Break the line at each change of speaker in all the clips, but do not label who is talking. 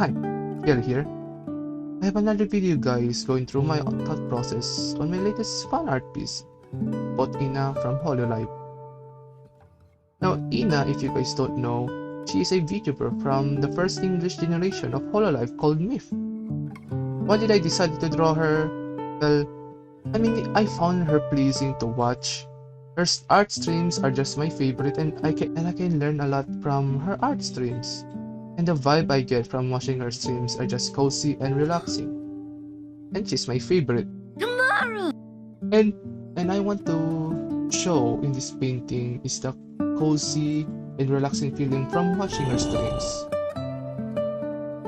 Hi, Phil here. I have another video guys going through my thought process on my latest fan art piece, about Ina from Hololive. Now Ina, if you guys don't know, she is a VTuber from the first English generation of Hololive called Myth. Why did I decide to draw her? Well, I found her pleasing to watch. Her art streams are just my favorite and I can learn a lot from her art streams. And the vibe I get from watching her streams are just cozy and relaxing. And she's my favorite.
Tomorrow!
And I want to show in this painting is the cozy and relaxing feeling from watching her streams.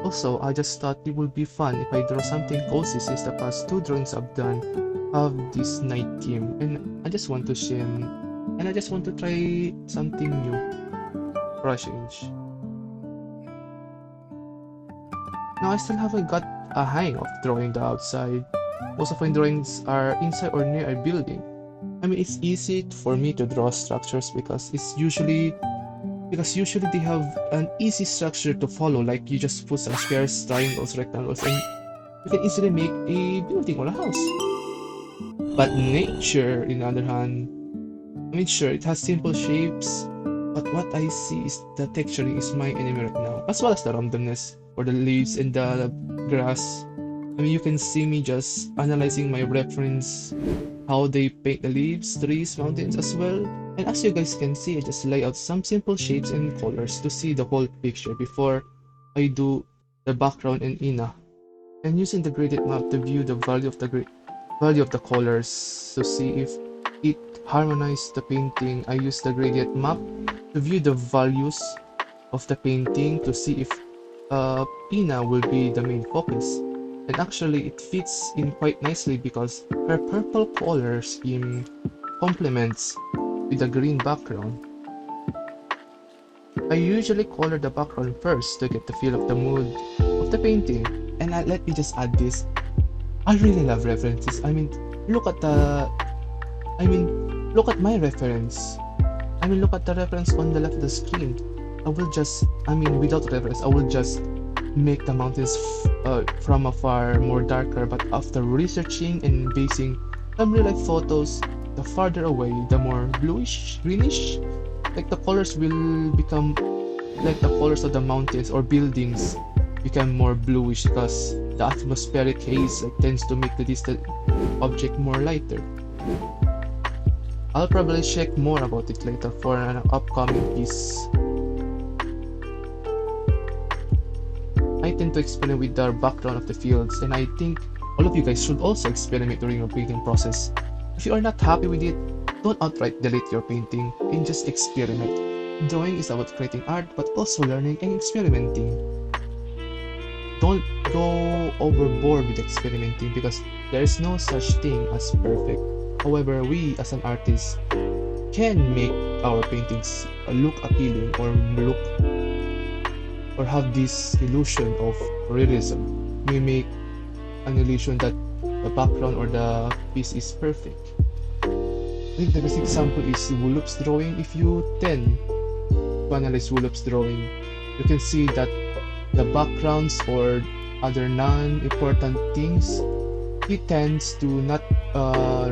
Also, I just thought it would be fun if I draw something cozy since the past two drawings I've done have this night theme, and I just want to share and I just want to try something new for a change. Now I still haven't got a hang of drawing the outside. Most of my drawings are inside or near a building. It's easy for me to draw structures because usually they have an easy structure to follow, like you just put some squares, triangles, rectangles, and you can easily make a building or a house. But nature, in the other hand, sure, it has simple shapes, but what I see is the texturing is my enemy right now, as well as the randomness, or the leaves and the grass. You can see me just analyzing my reference, how they paint the leaves, trees, mountains as well. And as you guys can see, I just lay out some simple shapes and colors to see the whole picture before I do the background and Ina. And using the gradient map to view the value of the colors to see if it harmonizes the painting. I use the gradient map to view the values of the painting to see if Ina will be the main focus. And actually it fits in quite nicely because her purple color scheme complements with the green background. I usually color the background first to get the feel of the mood of the painting. And let me just add this. I really love references. Look at my reference. Look at the reference on the left of the screen. I will just, without reference, I will just make the mountains from afar more darker, but after researching and basing some real life photos, the farther away, the more bluish, greenish, like the colors will become, like the colors of the mountains or buildings become more bluish because the atmospheric haze tends to make the distant object more lighter. I'll probably check more about it later for an upcoming piece. I tend to experiment with the background of the fields, and I think all of you guys should also experiment during your painting process. If you are not happy with it, don't outright delete your painting and just experiment. Drawing is about creating art, but also learning and experimenting. Don't go overboard with experimenting because there is no such thing as perfect. However, we as an artist can make our paintings look appealing or have this illusion of realism. We make an illusion that the background or the piece is perfect. I think the best example is Woloop's drawing. If you tend to analyze Woloop's drawing, you can see that the backgrounds or other non-important things, he tends to not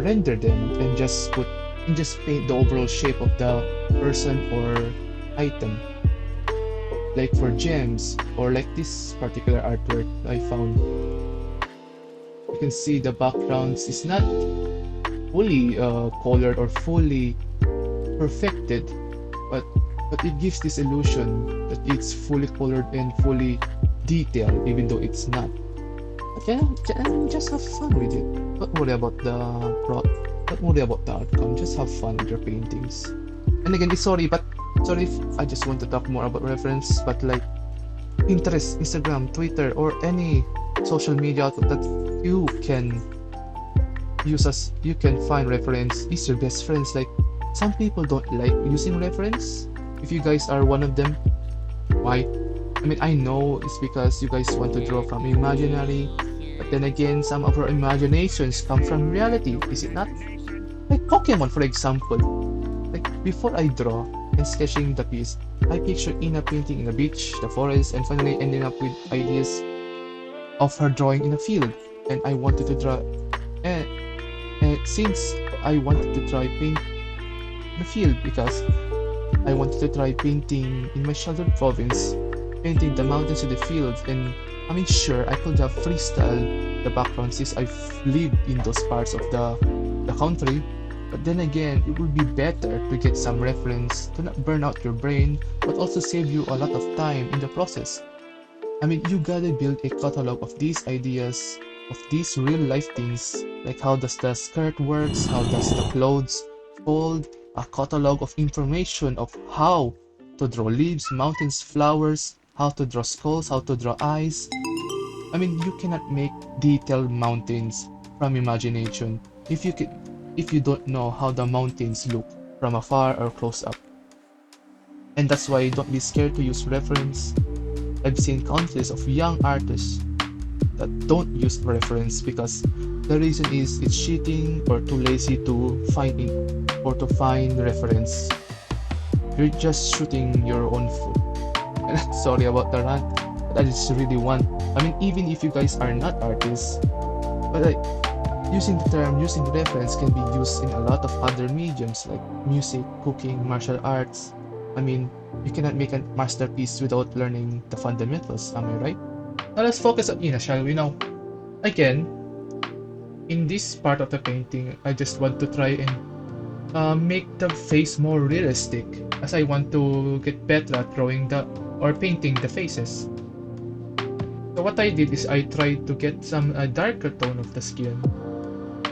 render them and just paint the overall shape of the person or item. Like for gems, or like this particular artwork I found, you can see the backgrounds is not fully colored or fully perfected, but it gives this illusion that it's fully colored and fully detailed, even though it's not. But just have fun with it. Don't worry about the outcome. Just have fun with your paintings. And again, sorry if I just want to talk more about reference, but like Pinterest, Instagram, Twitter, or any social media outlet that you can use you can find reference is your best friends. Like, some people don't like using reference. If you guys are one of them, why? I know it's because you guys want to draw from imaginary, but then again, some of our imaginations come from reality, is it not? Like Pokemon, for example. Like, before I draw, and sketching the piece. I pictured Ina painting in a beach, the forest, and finally ending up with ideas of her drawing in a field. And I wanted to draw, and, and since I wanted to try paint the field because I wanted to try painting in my sheltered province, painting the mountains and the fields, and I mean, sure, I could have freestyle the background since I've lived in those parts of the country, but then again, it would be better to get some reference to not burn out your brain, but also save you a lot of time in the process. I mean, you gotta build a catalog of these ideas, of these real life things, like how does the skirt works, how does the clothes fold, a catalog of information of how to draw leaves, mountains, flowers, how to draw skulls, how to draw eyes. I mean, you cannot make detailed mountains from imagination if you don't know how the mountains look from afar or close up. And that's why don't be scared to use reference. I've seen countless of young artists that don't use reference because the reason is it's cheating or too lazy to find it or to find reference. You're just shooting your own foot. And I'm sorry about the rant, but I just really want. I mean, even if you guys are not artists, but like using the term, using reference can be used in a lot of other mediums like music, cooking, martial arts. I mean, you cannot make a masterpiece without learning the fundamentals, am I right? Now let's focus on Ina, shall we now? Again, in this part of the painting, I just want to try and make the face more realistic as I want to get better at drawing or painting the faces. So what I did is I tried to get some darker tone of the skin,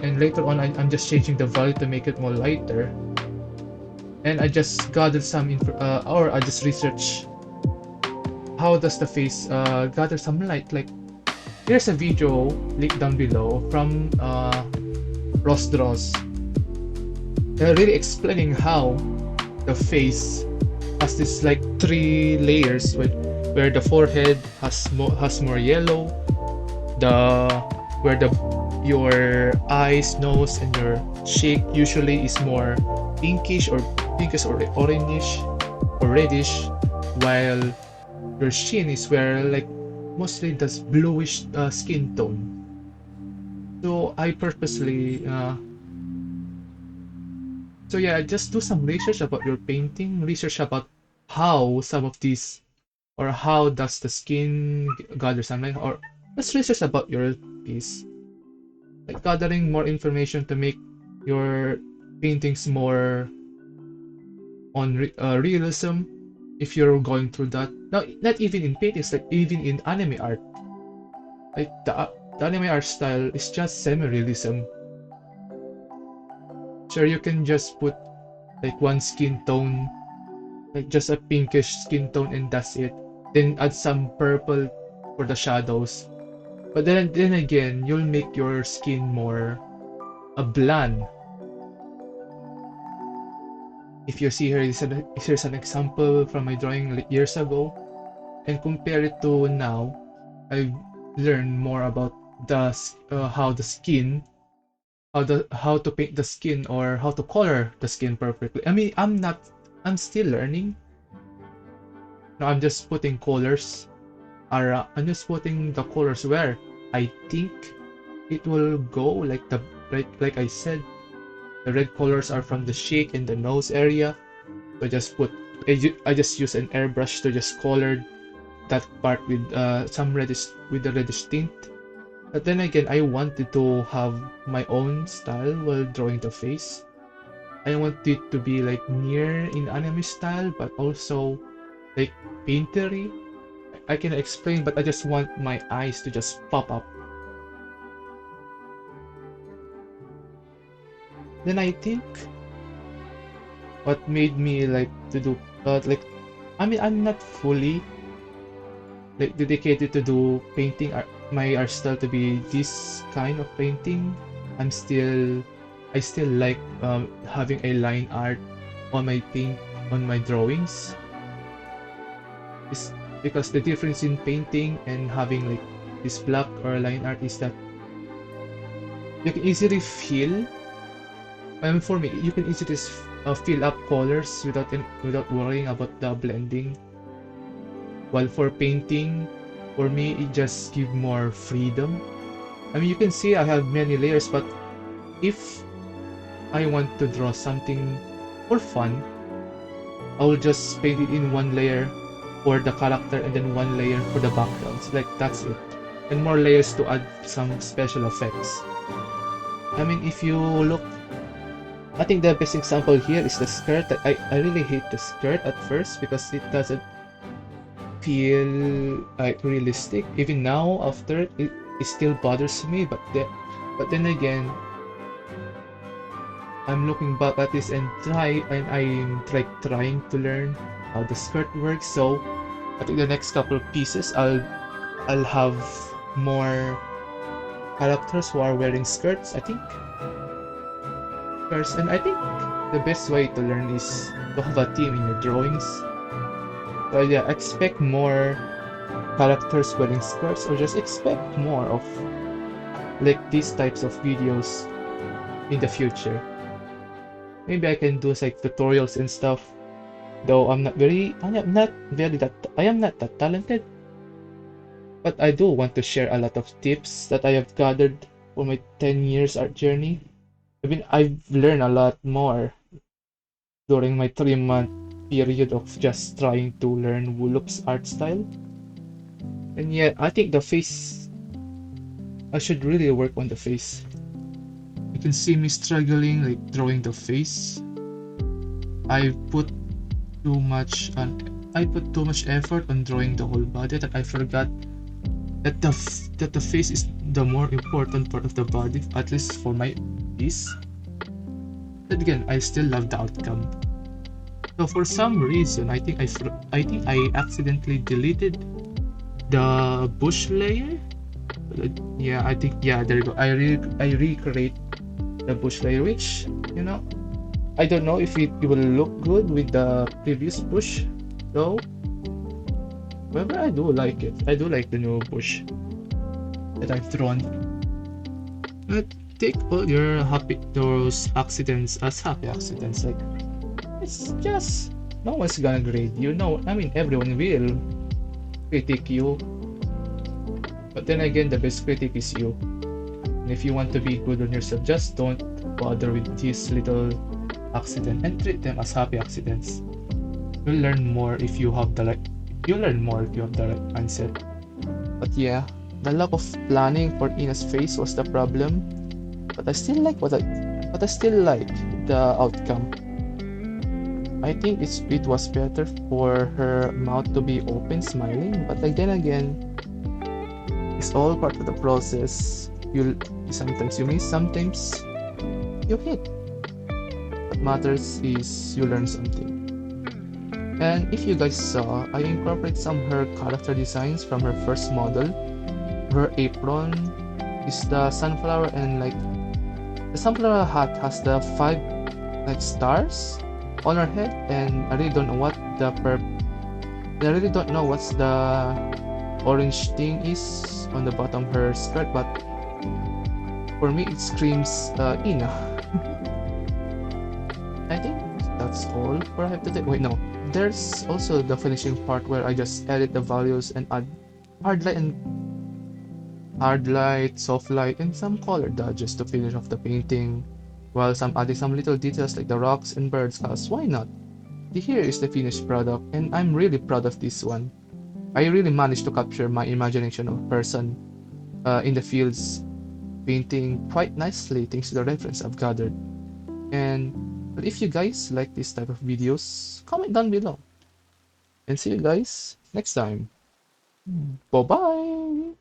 and later on I'm just changing the value to make it more lighter, and I just gathered some or I just researched how does the face gather some light. Like here's a video linked down below from Ross Draws, really explaining how the face has this like 3 layers where the forehead has more yellow, where your eyes, nose, and your cheek usually is more pinkish or orangish or reddish, while your chin is where like mostly this bluish skin tone. So I purposely so yeah, just do some research about your painting, research about how some of these, or how does the skin gather sunlight, or just research about your piece. Like gathering more information to make your paintings more on realism if you're going through that. Now, not even in paintings, like even in anime art. Like the anime art style is just semi-realism. Sure, you can just put like one skin tone, like just a pinkish skin tone, and that's it. Then add some purple for the shadows. But then again, you'll make your skin more bland. If you see here, here's an example from my drawing like years ago, and compare it to now. I've learned more about how the skin, how to paint the skin or how to color the skin perfectly. I mean, I'm still learning. No, I'm just putting colors. I'm just putting the colors where I think it will go. Like I said, the red colors are from the cheek and the nose area. So I just use an airbrush to just color that part with some reddish, with the reddish tint. But then again, I wanted to have my own style while drawing the face. I want it to be like near in anime style, but also like paintery. I can explain, but I just want my eyes to just pop up. Then I think what made me like to do like, I mean, I'm not fully like dedicated to do painting my art style to be this kind of painting. I still like having a line art on my drawings. It's because the difference in painting and having like this black or line art is that you can easily feel, for me, you can easily fill up colors without worrying about the blending. While for painting, for me, it just give more freedom. I mean, you can see I have many layers, but if I want to draw something for fun, I will just paint it in one layer for the character and then one layer for the backgrounds. Like, that's it. And more layers to add some special effects. I mean, if you look, I think the best example here is the skirt. I really hate the skirt at first because it doesn't feel like realistic. Even now, after it still bothers me. But then again, I'm looking back at this and I'm like trying to learn how the skirt works. So I think the next couple of pieces I'll have more characters who are wearing skirts. I think skirts, and I think the best way to learn is to have a theme in your drawings. So yeah, expect more characters wearing skirts, or just expect more of like these types of videos in the future. Maybe I can do like tutorials and stuff. Though I am not that talented. But I do want to share a lot of tips that I have gathered for my 10 years art journey. I've learned a lot more during my 3-month period of just trying to learn Wulup's art style. And yet, I think the face, I should really work on the face. You can see me struggling like drawing the face. I put too much effort on drawing the whole body that I forgot that the face is the more important part of the body, at least for my piece. But again, I still love the outcome. So for some reason, I think I accidentally deleted the bush layer. Yeah, I think, yeah, there you go. I recreate the bush layer, which, you know, I don't know if it will look good with the previous bush though. However, I do like it. I do like the new bush that I've drawn. But take all your those accidents as happy accidents. Like, it's just, no one's gonna grade you. No, I mean, everyone will critique you. But then again, the best critic is you. And if you want to be good on yourself, just don't bother with these little accidents and treat them as happy accidents. You'll learn more if you have the right mindset. But yeah, the lack of planning for Ina's face was the problem. But I still like the outcome. I think it was better for her mouth to be open, smiling. But like then again, it's all part of the process. Sometimes you miss, sometimes you hit. What matters is you learn something. And if you guys saw, I incorporate some of her character designs from her first model. Her apron is the sunflower, and like the sunflower hat has the 5 like stars on her head, and I really don't know what's the orange thing is on the bottom of her skirt, but for me it screams Ina. I think that's all for I have to do. Wait, no. There's also the finishing part where I just edit the values and add hard light, soft light, and some color dodges to finish off the painting, while adding some little details like the rocks and birds, cause why not? Here is the finished product, and I'm really proud of this one. I really managed to capture my imagination of a person in the fields, painting quite nicely thanks to the reference I've gathered. And but if you guys like this type of videos, comment down below. And see you guys next time. Bye bye!